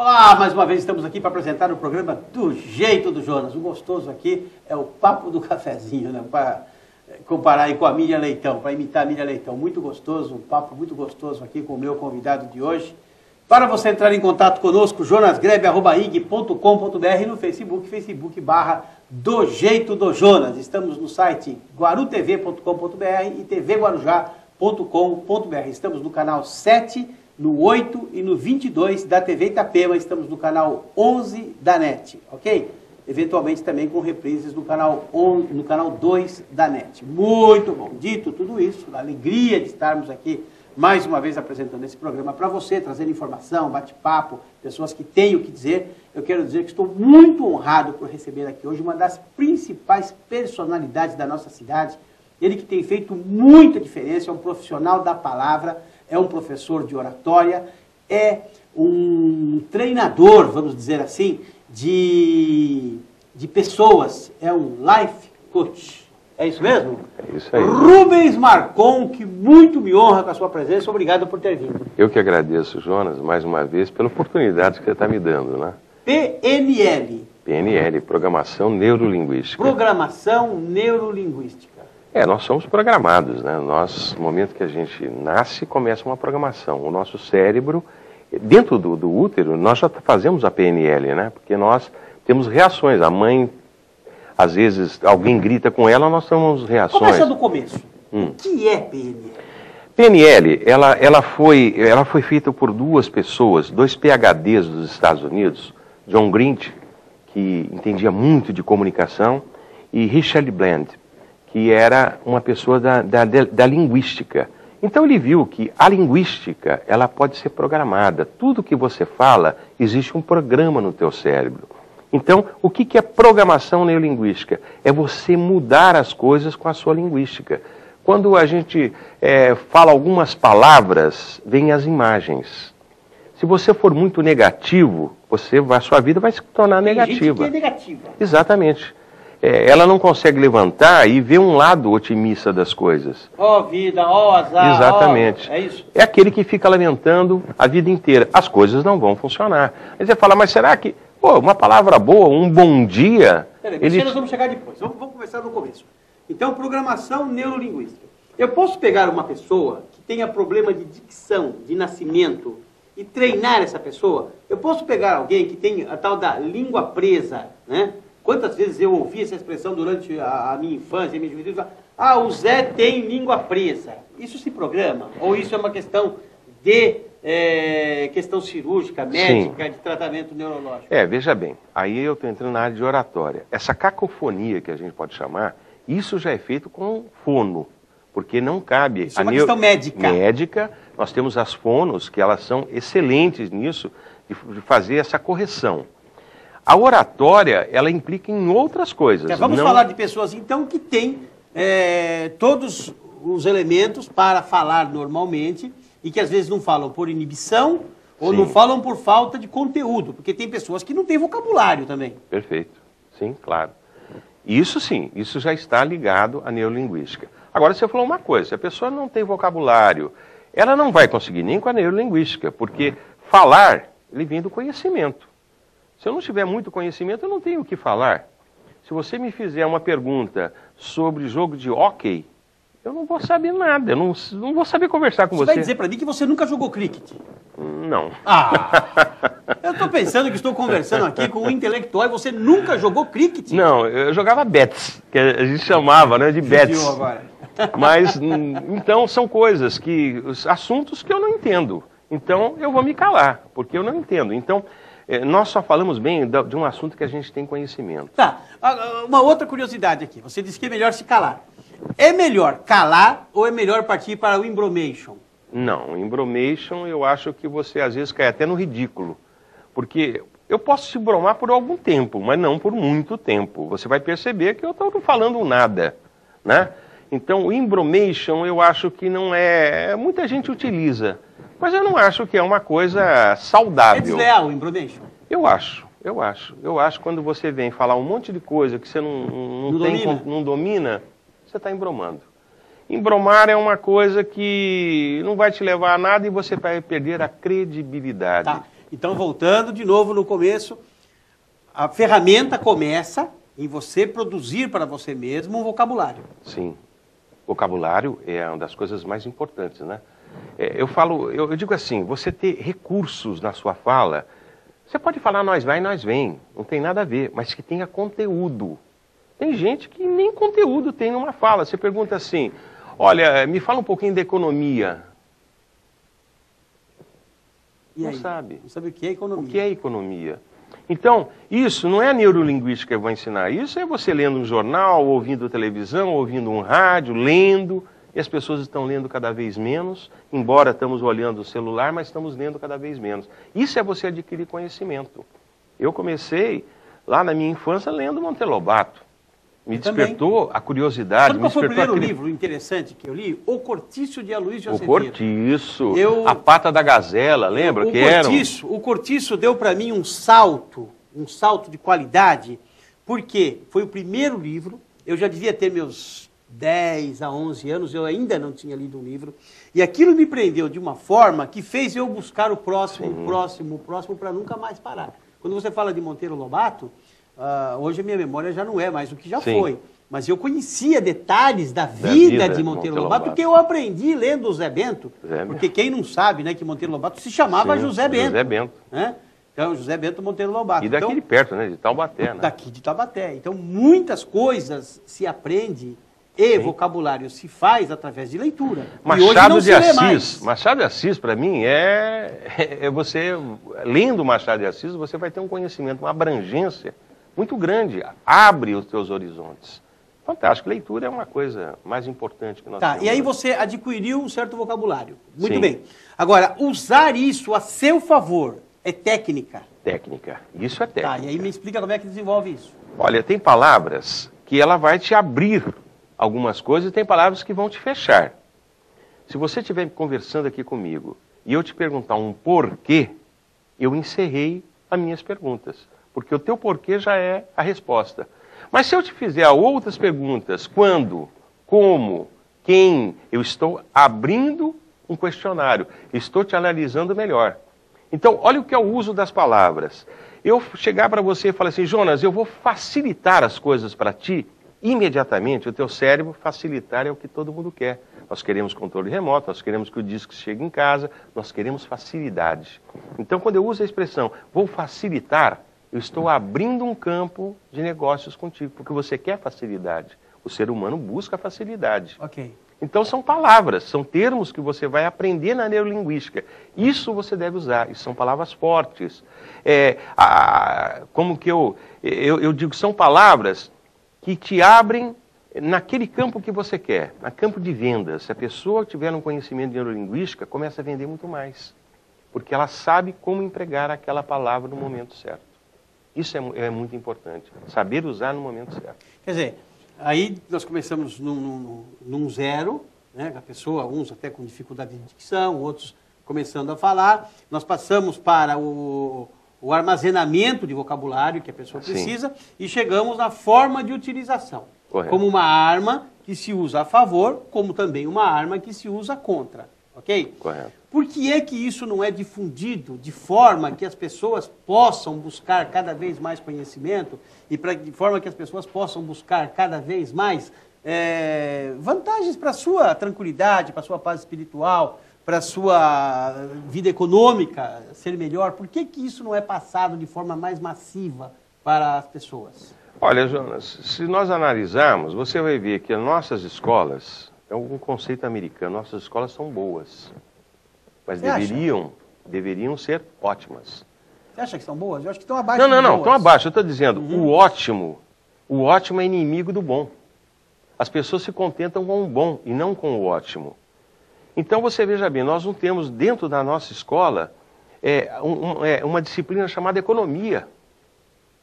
Olá, mais uma vez estamos aqui para apresentar o programa Do Jeito do Jonas. O gostoso aqui é o papo do cafezinho, né? Para comparar aí com a Miriam Leitão, para imitar a Miriam Leitão. Muito gostoso, um papo muito gostoso aqui com o meu convidado de hoje. Para você entrar em contato conosco, jonasgrebe@ig.com.br, no Facebook.com/Do Jeito do Jonas. Estamos no site guarutv.com.br e tvguarujá.com.br. Estamos no canal 7, no 8 e no 22 da TV Itapema. Estamos no canal 11 da NET, ok? Eventualmente também com reprises no canal 2 da NET. Muito bom. Dito tudo isso, a alegria de estarmos aqui mais uma vez apresentando esse programa para você, trazendo informação, bate-papo, pessoas que têm o que dizer. Eu quero dizer que estou muito honrado por receber aqui hoje uma das principais personalidades da nossa cidade. Ele que tem feito muita diferença, é um profissional da palavra, é um professor de oratória, é um treinador, vamos dizer assim, de pessoas, é um life coach. É isso mesmo? É isso aí. Rubens Marcon, que muito me honra com a sua presença. Obrigado por ter vindo. Eu que agradeço, Jonas, mais uma vez, pela oportunidade que você está me dando, né? PNL. PNL, Programação Neurolinguística. Programação Neurolinguística. Nós somos programados, né? No momento que a gente nasce, começa uma programação. O nosso cérebro, dentro do útero, nós já fazemos a PNL, né? Porque nós temos reações. A mãe, às vezes, alguém grita com ela, nós temos reações. Começa do começo. O que é PNL? PNL, ela foi feita por duas pessoas, dois PhDs dos Estados Unidos, John Grint, que entendia muito de comunicação, e Richard Bland, que era uma pessoa da linguística. Então ele viu que a linguística, ela pode ser programada. Tudo que você fala, existe um programa no teu cérebro. Então, o que é programação neurolinguística? É você mudar as coisas com a sua linguística. Quando a gente fala algumas palavras, vêm as imagens. Se você for muito negativo, a sua vida vai se tornar negativa. Tem gente que é negativa. Exatamente. Ela não consegue levantar e ver um lado otimista das coisas. Ó vida, ó azar. Exatamente. É isso? É aquele que fica lamentando a vida inteira. As coisas não vão funcionar. Aí você fala, mas será que uma palavra boa, um bom dia... Peraí, nós vamos chegar depois. Vamos começar no começo. Então, programação neurolinguística. Eu posso pegar uma pessoa que tenha problema de dicção, de nascimento, e treinar essa pessoa? Eu posso pegar alguém que tem a tal da língua presa, né? Quantas vezes eu ouvi essa expressão durante a minha infância, a minha juventude, o Zé tem língua presa. Isso se programa? Ou isso é uma questão de questão cirúrgica, médica, de tratamento neurológico? Veja bem, aí eu estou entrando na área de oratória. Essa cacofonia que a gente pode chamar, isso já é feito com fono, porque não cabe... Isso é uma questão médica. Médica, nós temos as fonos, que elas são excelentes nisso, de fazer essa correção. A oratória, ela implica em outras coisas. Vamos falar de pessoas, então, que têm todos os elementos para falar normalmente e que às vezes não falam por inibição ou não falam por falta de conteúdo, porque tem pessoas que não têm vocabulário também. Perfeito. Sim, claro. Isso sim, isso já está ligado à neurolinguística. Agora, você falou uma coisa, se a pessoa não tem vocabulário, ela não vai conseguir nem com a neurolinguística, porque falar, ele vem do conhecimento. Se eu não tiver muito conhecimento, eu não tenho o que falar. Se você me fizer uma pergunta sobre jogo de hóquei, eu não vou saber nada, eu não vou saber conversar com você. Você vai dizer para mim que você nunca jogou cricket? Não. Eu estou pensando que estou conversando aqui com um intelectual e você nunca jogou cricket? Não, eu jogava bets, que a gente chamava, né, de bets. Agora. Mas, então, são coisas assuntos que eu não entendo. Então, eu vou me calar, porque eu não entendo. Então, nós só falamos bem de um assunto que a gente tem conhecimento. Tá, uma outra curiosidade aqui. Você disse que é melhor se calar. É melhor calar ou é melhor partir para o embromation? Não, embromation eu acho que você às vezes cai até no ridículo. Porque eu posso se embromar por algum tempo, mas não por muito tempo. Você vai perceber que eu estou falando nada, né? Então, o embromation eu acho que não é... Muita gente utiliza, mas eu não acho que é uma coisa saudável. É desleal o embromation? Eu acho. Quando você vem falar um monte de coisa que você não domina, você está embromando. Embromar é uma coisa que não vai te levar a nada e você vai perder a credibilidade. Tá. Então, voltando de novo no começo, a ferramenta começa em você produzir para você mesmo um vocabulário. Sim. Vocabulário é uma das coisas mais importantes, né? Eu digo assim, você ter recursos na sua fala, você pode falar nós vai, nós vem, não tem nada a ver, mas que tenha conteúdo. Tem gente que nem conteúdo tem numa fala. Você pergunta assim, olha, me fala um pouquinho da economia. E não aí? sabe. Não sabe o que é economia. O que é economia? Então, isso não é a neurolinguística que eu vou ensinar. Isso é você lendo um jornal, ouvindo televisão, ouvindo um rádio, lendo. E as pessoas estão lendo cada vez menos, embora estamos olhando o celular, mas estamos lendo cada vez menos. Isso é você adquirir conhecimento. Eu comecei lá na minha infância lendo Monteiro Lobato. Me despertou a curiosidade. Sabe qual foi o primeiro livro interessante que eu li? O Cortiço de Aloysio de Azevedo. O Cortiço, A Pata da Gazela, lembra? O Cortiço deu para mim um salto de qualidade, porque foi o primeiro livro, eu já devia ter meus 10 a 11 anos, eu ainda não tinha lido um livro, e aquilo me prendeu de uma forma que fez eu buscar o próximo, para nunca mais parar. Quando você fala de Monteiro Lobato, hoje a minha memória já não é mais o que já foi. Mas eu conhecia detalhes da vida de Monteiro Lobato, porque eu aprendi lendo o Zé Bento. Porque quem não sabe, né, que Monteiro Lobato se chamava José Bento. José Bento. Né? Então, José Bento Monteiro Lobato. E daqui de perto, né, de Taubaté. Né? Daqui de Taubaté. Então, muitas coisas se aprende e vocabulário se faz através de leitura. Machado de Assis. Machado de Assis, para mim, é você, lendo Machado de Assis, você vai ter um conhecimento, uma abrangência muito grande, abre os teus horizontes. Fantástico, leitura é uma coisa mais importante que nós temos. E aí você adquiriu um certo vocabulário. Muito bem. Agora, usar isso a seu favor é técnica? Técnica, isso é técnica. E aí me explica como é que desenvolve isso. Olha, tem palavras que ela vai te abrir algumas coisas e tem palavras que vão te fechar. Se você estiver conversando aqui comigo e eu te perguntar um porquê, eu encerrei as minhas perguntas. Porque o teu porquê já é a resposta. Mas se eu te fizer outras perguntas, quando, como, quem, eu estou abrindo um questionário, estou te analisando melhor. Então, olha o que é o uso das palavras. Eu chegar para você e falar assim, Jonas, eu vou facilitar as coisas para ti, imediatamente o teu cérebro facilitar é o que todo mundo quer. Nós queremos controle remoto, nós queremos que o disco chegue em casa, nós queremos facilidade. Então, quando eu uso a expressão, vou facilitar, eu estou abrindo um campo de negócios contigo, porque você quer facilidade. O ser humano busca facilidade. Então são palavras, são termos que você vai aprender na neurolinguística. Isso você deve usar, e são palavras fortes. Como que eu digo, são palavras que te abrem naquele campo que você quer, no campo de vendas. Se a pessoa tiver um conhecimento de neurolinguística, começa a vender muito mais, porque ela sabe como empregar aquela palavra no momento certo. Isso é muito importante, saber usar no momento certo. Quer dizer, aí nós começamos num zero, né, a pessoa, uns até com dificuldade de dicção, outros começando a falar, nós passamos para o armazenamento de vocabulário que a pessoa precisa e chegamos na forma de utilização. Como uma arma que se usa a favor, como também uma arma que se usa contra. Ok? Correto. Por que é que isso não é difundido de forma que as pessoas possam buscar cada vez mais conhecimento e de forma que as pessoas possam buscar cada vez mais vantagens para a sua tranquilidade, para a sua paz espiritual, para a sua vida econômica ser melhor? Por que que isso não é passado de forma mais massiva para as pessoas? Olha, Jonas, se nós analisarmos, você vai ver que as nossas escolas, é um conceito americano, nossas escolas são boas. Mas deveriam ser ótimas. Você acha que são boas? Eu acho que estão abaixo. Não, estão abaixo. Eu estou dizendo, o ótimo é inimigo do bom. As pessoas se contentam com o bom e não com o ótimo. Então você veja bem, nós não temos dentro da nossa escola uma disciplina chamada economia.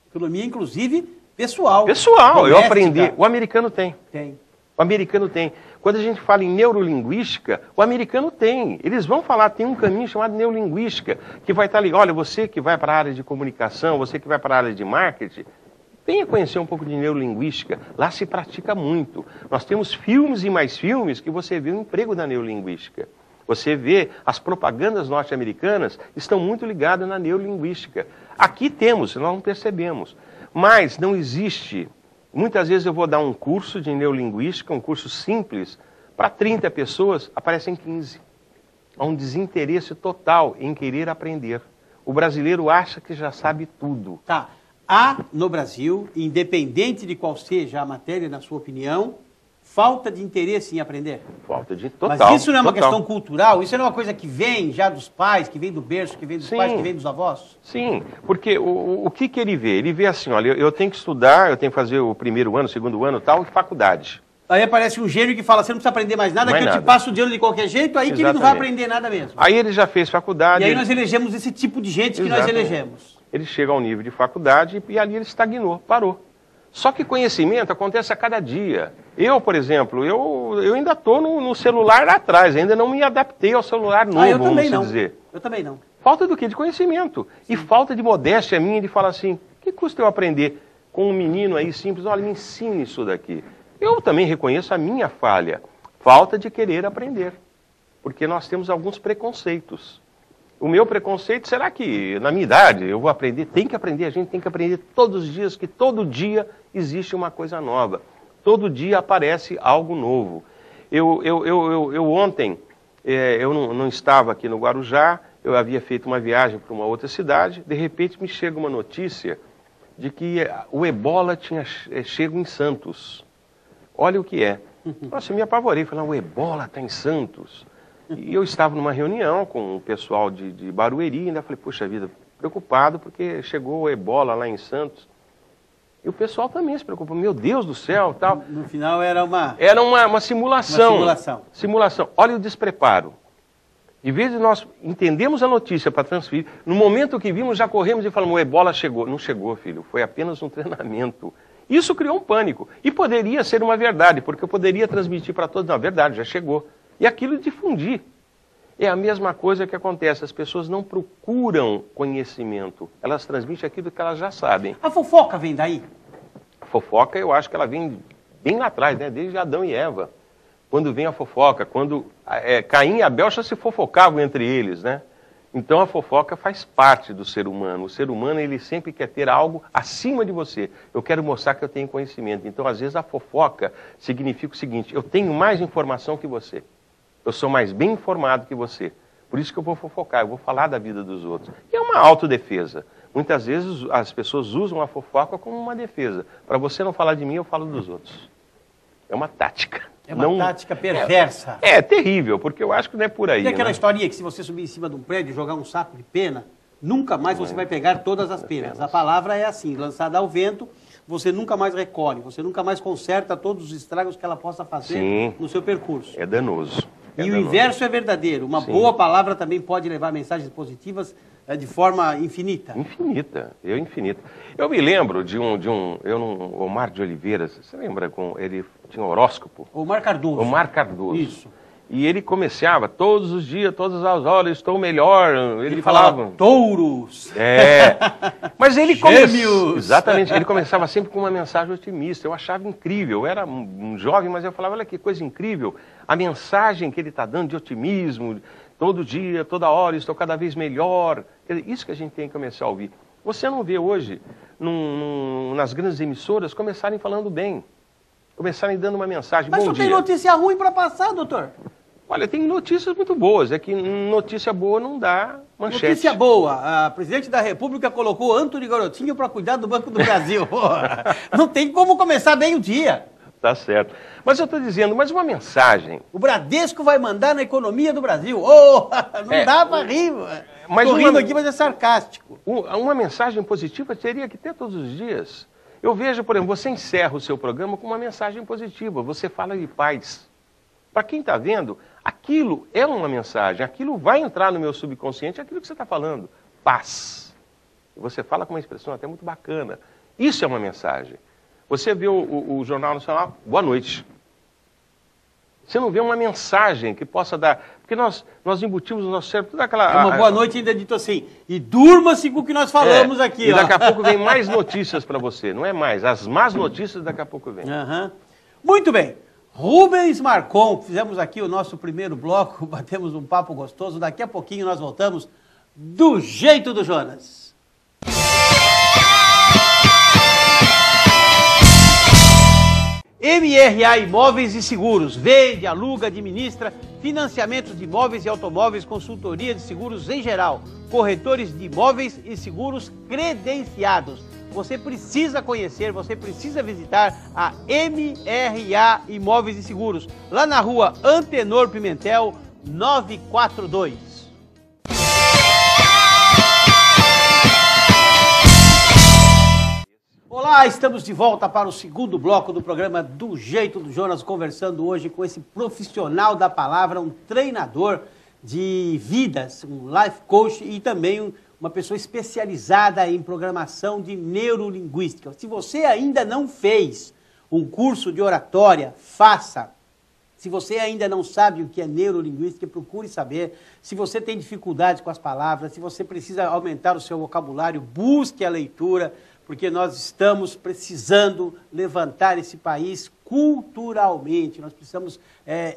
Economia, inclusive, pessoal. Pessoal, eu aprendi. O americano tem. Tem. O americano tem. Quando a gente fala em neurolinguística, o americano tem. Eles vão falar, tem um caminho chamado neurolinguística, que vai estar ali, olha, você que vai para a área de comunicação, você que vai para a área de marketing, venha conhecer um pouco de neurolinguística. Lá se pratica muito. Nós temos filmes e mais filmes que você vê o emprego da neurolinguística. Você vê, as propagandas norte-americanas estão muito ligadas na neurolinguística. Aqui temos, nós não percebemos. Mas não existe. Muitas vezes eu vou dar um curso de neurolinguística, um curso simples, para 30 pessoas, aparecem 15. Há um desinteresse total em querer aprender. O brasileiro acha que já sabe tudo. Tá. Há no Brasil, independente de qual seja a matéria, na sua opinião, falta de interesse em aprender? Falta de total. Mas isso não é uma total. questão cultural? Isso não é uma coisa que vem já dos pais, que vem do berço, que vem dos pais, que vem dos avós? Sim, porque o que ele vê? Ele vê assim, olha, eu tenho que estudar, eu tenho que fazer o primeiro ano, segundo ano, tal, e faculdade. Aí aparece um gênio que fala, você não precisa aprender mais nada, que eu te passo de ano de qualquer jeito, aí que ele não vai aprender nada mesmo. Aí ele já fez faculdade. E aí nós elegemos esse tipo de gente que nós elegemos. Ele chega ao nível de faculdade e ali ele estagnou, parou. Só que conhecimento acontece a cada dia. Eu, por exemplo, eu ainda estou no celular lá atrás, ainda não me adaptei ao celular novo, eu também não. dizer. Eu também não. Falta do quê? De conhecimento. Sim. E falta de modéstia minha de falar assim, que custa eu aprender com um menino aí simples, olha, me ensine isso daqui. Eu também reconheço a minha falha, falta de querer aprender, porque nós temos alguns preconceitos. O meu preconceito, será que na minha idade eu vou aprender? Tem que aprender, a gente tem que aprender todos os dias, que todo dia existe uma coisa nova. Todo dia aparece algo novo. Eu ontem, eu não estava aqui no Guarujá, eu havia feito uma viagem para uma outra cidade, de repente me chega uma notícia de que o ebola tinha chego em Santos. Olha o que é. Nossa, eu me apavorei, falei, o ebola está em Santos. E eu estava numa reunião com o pessoal de Barueri, e ainda falei, puxa vida, preocupado porque chegou o ebola lá em Santos. E o pessoal também se preocupa, meu Deus do céu, tal. No final era uma... Era uma simulação. Uma simulação. Simulação. Olha o despreparo. Em vez de nós entendemos a notícia para transferir, no momento que vimos, já corremos e falamos, o ebola chegou. Não chegou, filho, foi apenas um treinamento. Isso criou um pânico. E poderia ser uma verdade, porque eu poderia transmitir para todos, não, a verdade, já chegou. E aquilo difundir. É a mesma coisa que acontece, as pessoas não procuram conhecimento, elas transmitem aquilo que elas já sabem. A fofoca vem daí? A fofoca, eu acho que ela vem bem lá atrás, né? Desde Adão e Eva. Quando vem a fofoca, quando Caim e Abel já se fofocavam entre eles, né? Então a fofoca faz parte do ser humano. O ser humano, ele sempre quer ter algo acima de você. Eu quero mostrar que eu tenho conhecimento. Então, às vezes, a fofoca significa o seguinte, eu tenho mais informação que você. Eu sou mais bem informado que você. Por isso que eu vou fofocar, eu vou falar da vida dos outros. E é uma autodefesa. Muitas vezes as pessoas usam a fofoca como uma defesa. Para você não falar de mim, eu falo dos outros. É uma tática. É uma tática perversa. É terrível, porque eu acho que não é por aí. E aquela né? historinha que se você subir em cima de um prédio e jogar um saco de pena, nunca mais você vai pegar todas as penas. A palavra é assim, lançada ao vento, você nunca mais recolhe, você nunca mais conserta todos os estragos que ela possa fazer no seu percurso. É danoso. E o inverso é verdadeiro. Uma boa palavra também pode levar mensagens positivas de forma infinita. Infinita. Eu me lembro de Omar de Oliveira, você lembra? Ele tinha um horóscopo? Omar Cardoso. Omar Cardoso. Isso. E ele começava, todos os dias, todas as horas, estou melhor. Ele falava touros. Mas ele Gêmeos. Exatamente, ele começava sempre com uma mensagem otimista. Eu achava incrível. Eu era um jovem, mas eu falava, olha que coisa incrível. A mensagem que ele está dando de otimismo, todo dia, toda hora, estou cada vez melhor. Isso que a gente tem que começar a ouvir. Você não vê hoje, nas grandes emissoras, começarem falando bem. Começarem dando uma mensagem, mas bom dia. Mas só tem notícia ruim para passar, doutor. Olha, tem notícias muito boas. É que notícia boa não dá manchete. Notícia boa. A presidente da República colocou Antony Garotinho para cuidar do Banco do Brasil. Não tem como começar bem o dia. Tá certo. Mas eu estou dizendo, mas uma mensagem... O Bradesco vai mandar na economia do Brasil. Não dá para rir. Estou rindo aqui, mas é sarcástico. Uma mensagem positiva teria que ter todos os dias. Eu vejo, por exemplo, você encerra o seu programa com uma mensagem positiva. Você fala de paz. Para quem está vendo, aquilo é uma mensagem. Aquilo vai entrar no meu subconsciente, aquilo que você está falando. Paz. E você fala com uma expressão até muito bacana. Isso é uma mensagem. Você vê o Jornal Nacional, boa noite. Você não vê uma mensagem que possa dar... Porque nós embutimos no nosso cérebro toda aquela... uma boa noite ainda dito assim, e durma-se com o que nós falamos aqui. E daqui a pouco vem mais notícias para você, não é mais. As más notícias daqui a pouco vem. Muito bem. Rubens Marcon, fizemos aqui o nosso primeiro bloco, batemos um papo gostoso, daqui a pouquinho nós voltamos do jeito do Jonas. MRA Imóveis e Seguros, vende, aluga, administra financiamentos de imóveis e automóveis, consultoria de seguros em geral, corretores de imóveis e seguros credenciados. Você precisa conhecer, você precisa visitar a MRA Imóveis e Seguros, lá na rua Antenor Pimentel, 942. Olá, estamos de volta para o segundo bloco do programa Do Jeito do Jonas, conversando hoje com esse profissional da palavra, um treinador de vidas, um life coach e também uma pessoa especializada em programação de neurolinguística. Se você ainda não fez um curso de oratória, faça. Se você ainda não sabe o que é neurolinguística, procure saber. Se você tem dificuldades com as palavras, se você precisa aumentar o seu vocabulário, busque a leitura, porque nós estamos precisando levantar esse país culturalmente, nós precisamos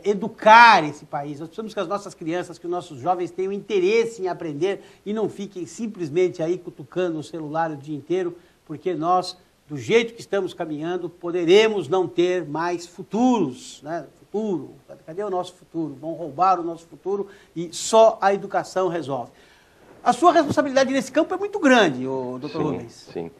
educar esse país, nós precisamos que as nossas crianças, que os nossos jovens tenham interesse em aprender e não fiquem simplesmente aí cutucando o celular o dia inteiro, porque nós, do jeito que estamos caminhando, poderemos não ter mais futuros, né? Futuro, cadê o nosso futuro? Vão roubar o nosso futuro e só a educação resolve. A sua responsabilidade nesse campo é muito grande, doutor Rubens. Sim.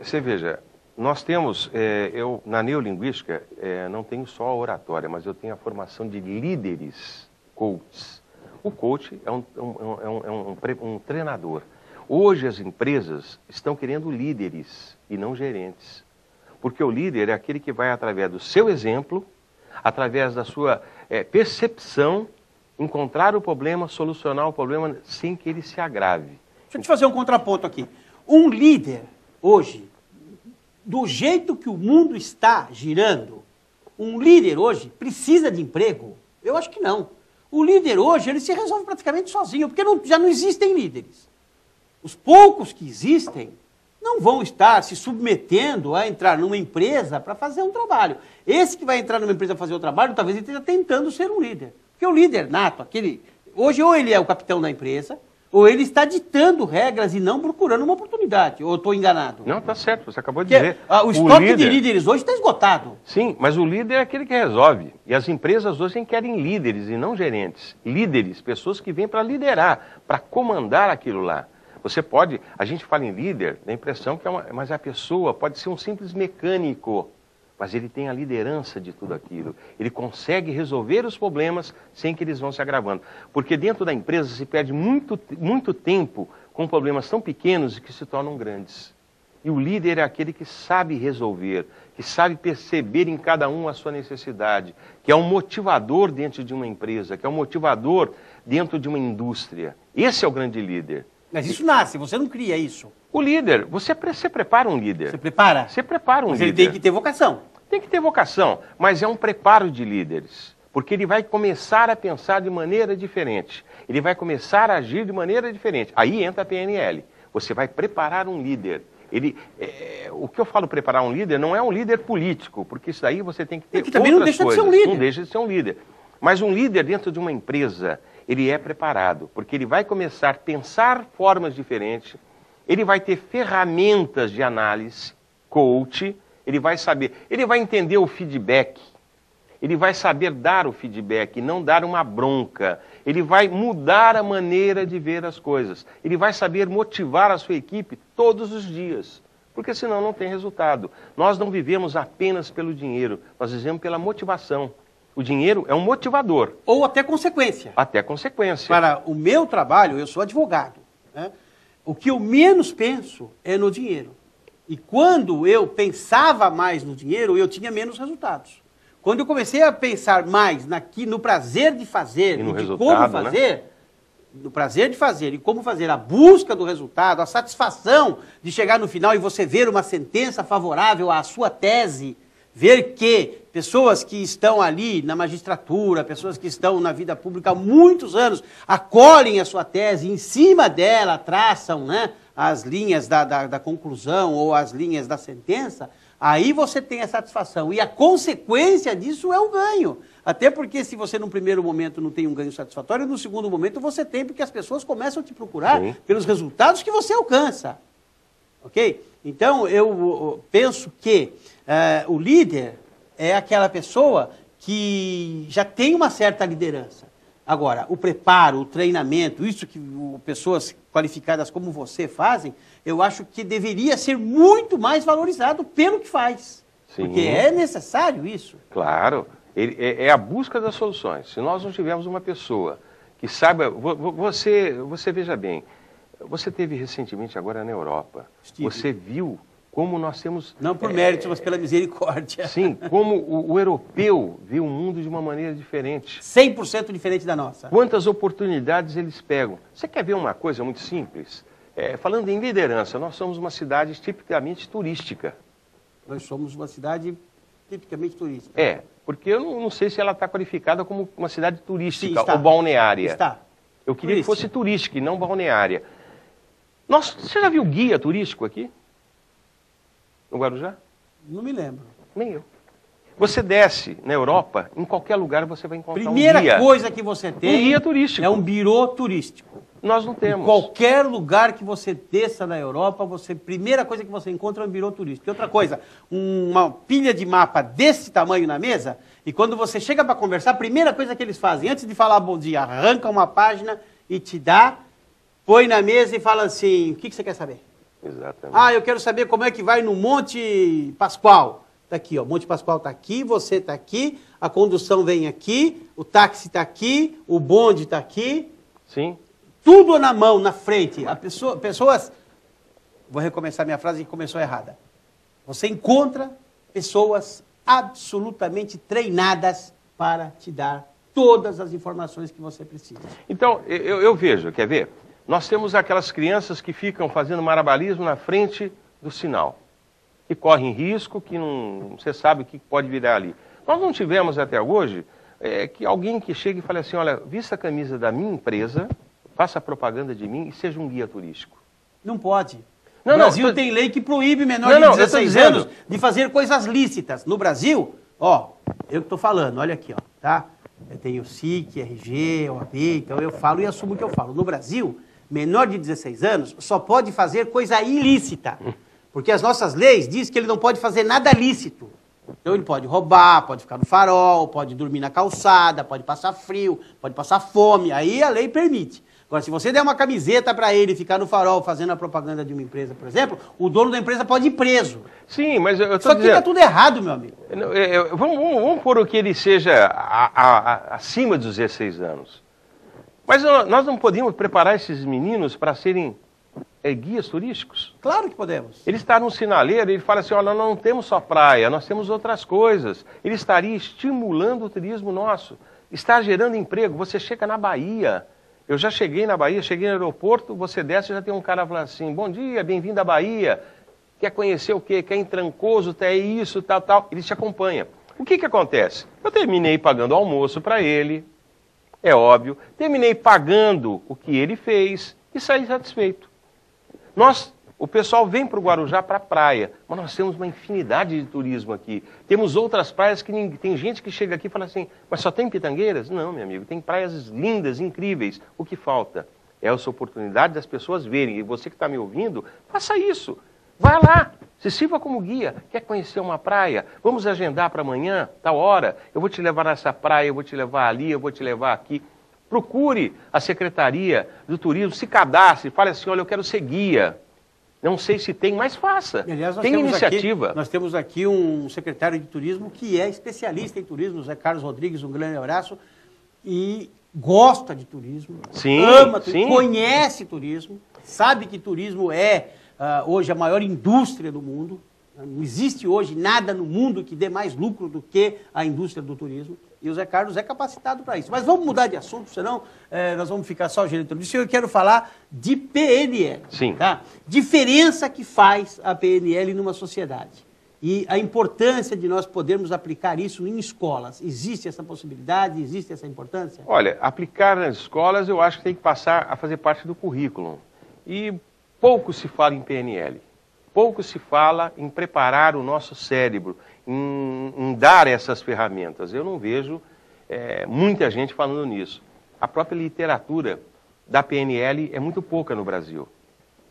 Você veja, nós temos, eu na neurolinguística não tenho só a oratória, mas eu tenho a formação de líderes, coaches. O coach é um treinador. Hoje as empresas estão querendo líderes e não gerentes. Porque o líder é aquele que vai através do seu exemplo, através da sua percepção, encontrar o problema, solucionar o problema sem que ele se agrave. Deixa eu te fazer um contraponto aqui. Um líder hoje, do jeito que o mundo está girando, um líder hoje precisa de emprego? Eu acho que não. O líder hoje, ele se resolve praticamente sozinho, porque já não existem líderes. Os poucos que existem não vão estar se submetendo a entrar numa empresa para fazer um trabalho. Esse que vai entrar numa empresa para fazer um trabalho, talvez ele esteja tentando ser um líder. Porque o líder nato, hoje ou ele é o capitão da empresa, ou ele está ditando regras e não procurando uma oportunidade. Ou eu estou enganado? Não, está certo, você acabou de dizer. O estoque de líderes hoje está esgotado. Sim, mas o líder é aquele que resolve. E as empresas hoje querem líderes e não gerentes. Líderes, pessoas que vêm para liderar, para comandar aquilo lá. Você pode, a gente fala em líder, dá a impressão que mas a pessoa pode ser um simples mecânico, mas ele tem a liderança de tudo aquilo. Ele consegue resolver os problemas sem que eles vão se agravando. Porque dentro da empresa se perde muito tempo com problemas tão pequenos e que se tornam grandes. E o líder é aquele que sabe resolver, que sabe perceber em cada um a sua necessidade, que é um motivador dentro de uma empresa, que é um motivador dentro de uma indústria. Esse é o grande líder. Mas isso nasce, você não cria isso. O líder, você prepara um líder. Você prepara? Você prepara um líder. Mas ele tem que ter vocação. Tem que ter vocação, mas é um preparo de líderes. Porque ele vai começar a pensar de maneira diferente. Ele vai começar a agir de maneira diferente. Aí entra a PNL. Você vai preparar um líder. O que eu falo preparar um líder não é um líder político, porque isso daí você tem que ter outras também não deixa coisas. De ser um líder. Não deixa de ser um líder. Mas um líder dentro de uma empresa, ele é preparado, porque ele vai começar a pensar formas diferentes, ele vai ter ferramentas de análise, coach, ele vai saber, ele vai entender o feedback, ele vai saber dar o feedback, não dar uma bronca, ele vai mudar a maneira de ver as coisas, ele vai saber motivar a sua equipe todos os dias, porque senão não tem resultado. Nós não vivemos apenas pelo dinheiro, nós vivemos pela motivação. O dinheiro é um motivador. Ou até consequência. Até consequência. Para o meu trabalho, eu sou advogado, né? O que eu menos penso é no dinheiro. E quando eu pensava mais no dinheiro, eu tinha menos resultados. Quando eu comecei a pensar mais no prazer de fazer e de como fazer, né? No prazer de fazer e como fazer, a busca do resultado, a satisfação de chegar no final e você ver uma sentença favorável à sua tese, ver que pessoas que estão ali na magistratura, pessoas que estão na vida pública há muitos anos, acolhem a sua tese, em cima dela traçam, né, as linhas da conclusão ou as linhas da sentença, aí você tem a satisfação. E a consequência disso é o ganho. Até porque se você, num primeiro momento, não tem um ganho satisfatório, no segundo momento você tem, porque as pessoas começam a te procurar Sim. pelos resultados que você alcança. Ok? Então, eu penso que o líder é aquela pessoa que já tem uma certa liderança. Agora, o preparo, o treinamento, isso que pessoas qualificadas como você fazem, eu acho que deveria ser muito mais valorizado pelo que faz. Sim. Porque é necessário isso. Claro, é a busca das soluções. Se nós não tivermos uma pessoa que saiba... Você veja bem, você esteve recentemente agora na Europa. Estive. Você viu como nós temos... Não por mérito, mas pela misericórdia. Sim, como o europeu vê o mundo de uma maneira diferente. 100% diferente da nossa. Quantas oportunidades eles pegam. Você quer ver uma coisa muito simples? Falando em liderança, nós somos uma cidade tipicamente turística. Nós somos uma cidade tipicamente turística. Porque eu não sei se ela está qualificada como uma cidade turística. Sim, ou balneária. Está. Eu queria que fosse turística e não balneária. Você já viu guia turístico aqui? No Guarujá? Não me lembro. Nem eu. Você desce na Europa, em qualquer lugar você vai encontrar Primeira um guia. coisa que você tem Um guia turístico. é um birô turístico. Nós não temos. Em qualquer lugar que você desça na Europa, primeira coisa que você encontra é um birô turístico. E outra coisa, uma pilha de mapa desse tamanho na mesa, e quando você chega para conversar, a primeira coisa que eles fazem, antes de falar bom dia, arranca uma página e te dá, põe na mesa e fala assim, o que você quer saber? Exatamente. Ah, eu quero saber como é que vai no Monte Pascoal. Está aqui, ó, Monte Pascoal está aqui, você está aqui, a condução vem aqui, o táxi está aqui, o bonde está aqui. Sim. Tudo na mão, na frente. Pessoas... Vou recomeçar minha frase que começou errada. Você encontra pessoas absolutamente treinadas para te dar todas as informações que você precisa. Então, eu vejo, quer ver? Nós temos aquelas crianças que ficam fazendo marabalismo na frente do sinal, que correm risco, que não você sabe o que pode virar ali. Nós não tivemos até hoje que alguém que chegue e fale assim, olha, vista a camisa da minha empresa, faça propaganda de mim e seja um guia turístico. Não pode. Não, o Brasil tem lei que proíbe menor de 16 anos de fazer coisas lícitas. No Brasil, ó, eu que estou falando, olha aqui, ó, tá? Eu tenho SIC, RG, OAB, então eu falo e assumo o que eu falo. No Brasil, menor de 16 anos só pode fazer coisa ilícita. Porque as nossas leis dizem que ele não pode fazer nada lícito. Então ele pode roubar, pode ficar no farol, pode dormir na calçada, pode passar frio, pode passar fome. Aí a lei permite. Agora, se você der uma camiseta para ele ficar no farol fazendo a propaganda de uma empresa, por exemplo, o dono da empresa pode ir preso. Sim, mas eu estou dizendo... Só que está tudo errado, meu amigo. Vamos pôr o que ele seja acima dos 16 anos. Mas nós não podemos preparar esses meninos para serem guias turísticos? Claro que podemos. Ele está num sinaleiro, ele fala assim, olha, nós não temos só praia, nós temos outras coisas. Ele estaria estimulando o turismo nosso, está gerando emprego. Você chega na Bahia, eu já cheguei na Bahia, cheguei no aeroporto, você desce e já tem um cara falando assim, bom dia, bem-vindo à Bahia, quer conhecer o quê? Quer ir em Trancoso, quer isso, tal, tal. Ele te acompanha. O que acontece? Eu terminei pagando almoço para ele, é óbvio, terminei pagando o que ele fez e saí satisfeito. O pessoal vem para o Guarujá para a praia, mas nós temos uma infinidade de turismo aqui. Temos outras praias que tem gente que chega aqui e fala assim, mas só tem pitangueiras? Não, meu amigo, tem praias lindas, incríveis. O que falta é essa oportunidade das pessoas verem. E você que está me ouvindo, faça isso. Vai lá, se sirva como guia. Quer conhecer uma praia? Vamos agendar para amanhã, tal hora. Eu vou te levar nessa praia, eu vou te levar ali, eu vou te levar aqui. Procure a Secretaria do Turismo, se cadastre, fale assim, olha, eu quero ser guia. Não sei se tem, mas faça. Aliás, tem iniciativa. Nós temos aqui um secretário de turismo que é especialista em turismo, o Zé Carlos Rodrigues, um grande abraço, e gosta de turismo, sim, ama turismo, sim. Conhece turismo, sabe que turismo é hoje a maior indústria do mundo. Não existe hoje nada no mundo que dê mais lucro do que a indústria do turismo. E o Zé Carlos é capacitado para isso. Mas vamos mudar de assunto, senão nós vamos ficar só gerando disso. Eu quero falar de PNL. Sim. Tá? Diferença que faz a PNL numa sociedade. E a importância de nós podermos aplicar isso em escolas. Existe essa possibilidade? Existe essa importância? Olha, aplicar nas escolas eu acho que tem que passar a fazer parte do currículo. E pouco se fala em PNL. pouco se fala em preparar o nosso cérebro, em dar essas ferramentas. Eu não vejo muita gente falando nisso. A própria literatura da PNL é muito pouca no Brasil.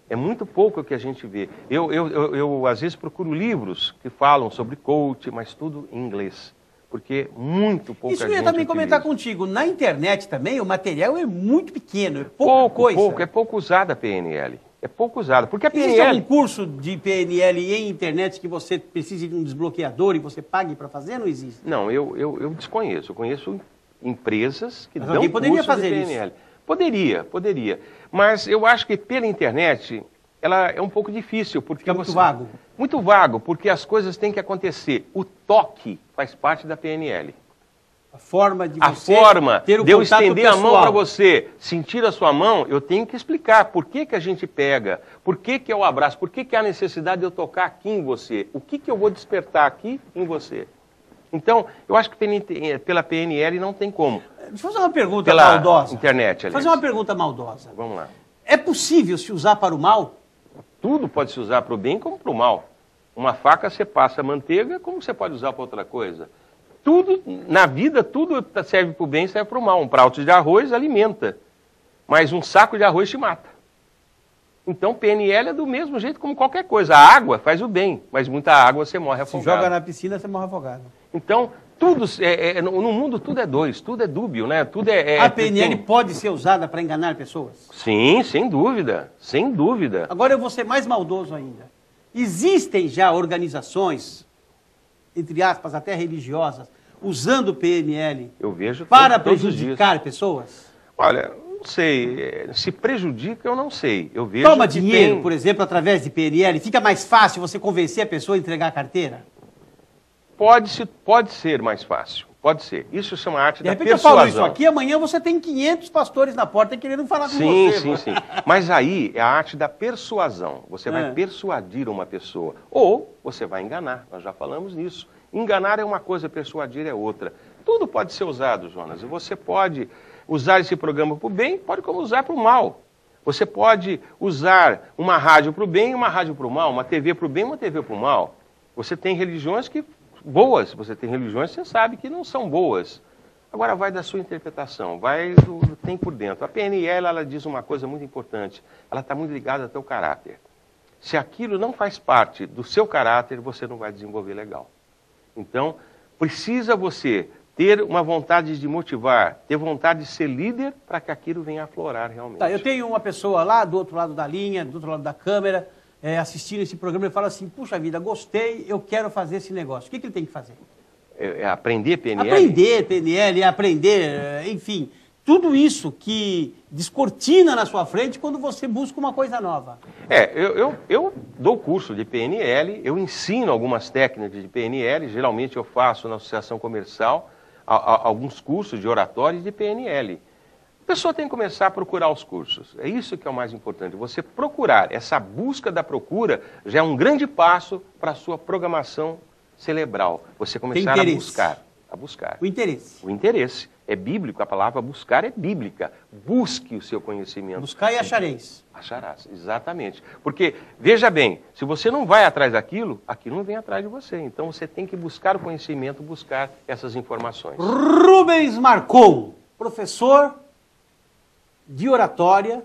É muito pouco o que a gente vê. Eu às vezes, procuro livros que falam sobre coach, mas tudo em inglês. Porque muito pouca gente Isso eu ia também comentar utiliza. contigo. Na internet também, o material é muito pequeno, é pouca coisa. É pouco usada a PNL. É pouco usada. Porque a Existe PNL... algum curso de PNL em internet que você precise de um desbloqueador e você pague para fazer? Não existe? Não, eu desconheço. Eu conheço empresas que Mas dão alguém poderia curso fazer de PNL. Poderia. Mas eu acho que pela internet, ela é um pouco difícil. Porque Fica muito vago. Muito vago, porque as coisas têm que acontecer. O toque faz parte da PNL. A forma de A você forma ter o de eu contato estender a mão pessoal. para você, sentir a sua mão, eu tenho que explicar por que a gente pega, por que é o abraço, por que há necessidade de eu tocar aqui em você, o que eu vou despertar aqui em você. Então, eu acho que pela PNL não tem como. Deixa eu fazer uma pergunta Pela maldosa. internet, aliás. Fazer uma pergunta maldosa. Vamos lá. É possível se usar para o mal? Tudo pode se usar para o bem como para o mal. Uma faca você passa manteiga, como você pode usar para outra coisa? Tudo, na vida, tudo serve para o bem e serve para o mal. Um prato de arroz alimenta, mas um saco de arroz te mata. Então, PNL é do mesmo jeito como qualquer coisa. A água faz o bem, mas muita água você morre afogado. Se joga na piscina, você morre afogado. Então, tudo, no mundo tudo é dois, tudo é dúbio, né? Tudo A PNL pode ser usada para enganar pessoas? Sim, sem dúvida, sem dúvida. Agora eu vou ser mais maldoso ainda. Existem já organizações, entre aspas, até religiosas, usando PNL Eu vejo para todos os dias. prejudicar pessoas? Olha, não sei, se prejudica eu não sei. Eu vejo Toma que dinheiro, tem... por exemplo, através de PNL, fica mais fácil você convencer a pessoa a entregar a carteira? Pode ser mais fácil, pode ser. Isso chama arte De da repente eu persuasão. falo isso aqui, amanhã você tem 500 pastores na porta querendo falar com você. Sim. Mas aí é a arte da persuasão. Você vai persuadir uma pessoa. Ou você vai enganar, nós já falamos nisso. Enganar é uma coisa, persuadir é outra. Tudo pode ser usado, Jonas. E você pode usar esse programa para o bem, pode como usar para o mal. Você pode usar uma rádio para o bem e uma rádio para o mal, uma TV para o bem e uma TV para o mal. Você tem religiões que boas, você tem religiões que você sabe que não são boas. Agora vai da sua interpretação, vai do tem por dentro. A PNL, ela diz uma coisa muito importante, ela está muito ligada ao teu caráter. Se aquilo não faz parte do seu caráter, você não vai desenvolver legal. Então, precisa você ter uma vontade de motivar, ter vontade de ser líder para que aquilo venha a aflorar realmente. Tá, eu tenho uma pessoa lá do outro lado da linha, do outro lado da câmera, assistindo esse programa e fala assim, puxa vida, gostei, eu quero fazer esse negócio. O que ele tem que fazer? Aprender PNL? Aprender PNL, aprender, enfim, tudo isso que descortina na sua frente quando você busca uma coisa nova. Eu dou curso de PNL, eu ensino algumas técnicas de PNL, geralmente eu faço na associação comercial alguns cursos de oratória e de PNL. A pessoa tem que começar a procurar os cursos. É isso que é o mais importante. Você procurar, essa busca da procura já é um grande passo para a sua programação cerebral. Você começar a buscar. O interesse. O interesse. É bíblico, a palavra buscar é bíblica. Busque o seu conhecimento. Buscar e achareis. Acharás, exatamente. Porque, veja bem, se você não vai atrás daquilo, aquilo não vem atrás de você. Então você tem que buscar o conhecimento, buscar essas informações. Rubens Marcon, professor de oratória,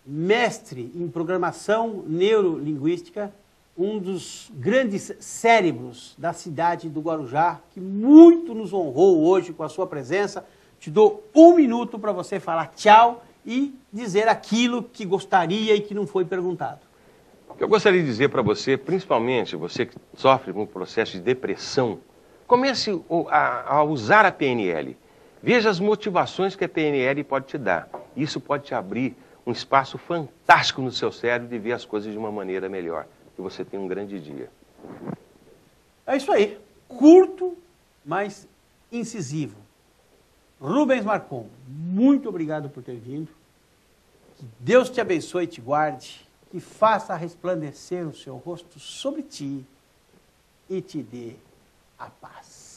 mestre em programação neurolinguística, um dos grandes cérebros da cidade do Guarujá, que muito nos honrou hoje com a sua presença. Te dou 1 minuto para você falar tchau e dizer aquilo que gostaria e que não foi perguntado. O que eu gostaria de dizer para você, principalmente você que sofre com um processo de depressão, comece a usar a PNL. Veja as motivações que a PNL pode te dar. Isso pode te abrir um espaço fantástico no seu cérebro de ver as coisas de uma maneira melhor. Que você tenha um grande dia. É isso aí. Curto, mas incisivo. Rubens Marcon, muito obrigado por ter vindo. Que Deus te abençoe e te guarde. Que faça resplandecer o seu rosto sobre ti e te dê a paz.